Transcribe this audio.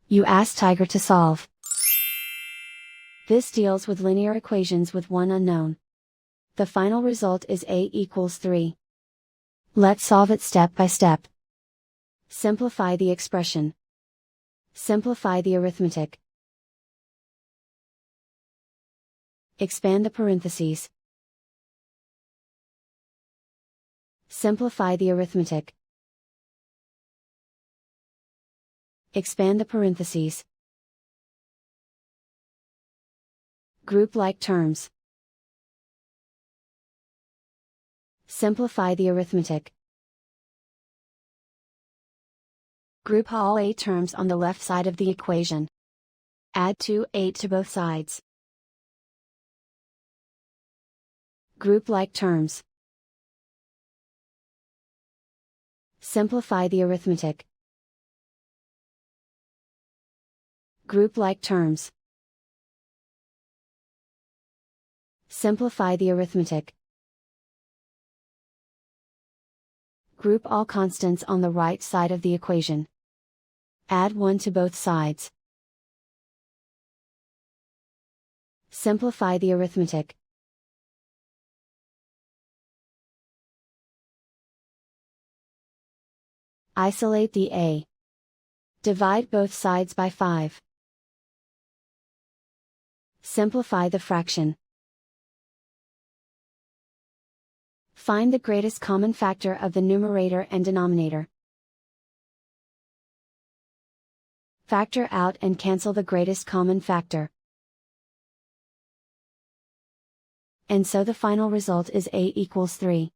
You ask Tiger to solve. This deals with linear equations with one unknown. The final result is a equals 3. Let's solve it step by step. Simplify the expression. Simplify the arithmetic. Expand the parentheses. Simplify the arithmetic. Expand the parentheses. Group like terms. Simplify the arithmetic. Group all a terms on the left side of the equation. Add 8 to both sides. Group like terms. Simplify the arithmetic. Group like terms. Simplify the arithmetic. Group all constants on the right side of the equation. Add 1 to both sides. Simplify the arithmetic. Isolate the a. Divide both sides by 5. Simplify the fraction. Find the greatest common factor of the numerator and denominator. Factor out and cancel the greatest common factor. And so the final result is a equals 3.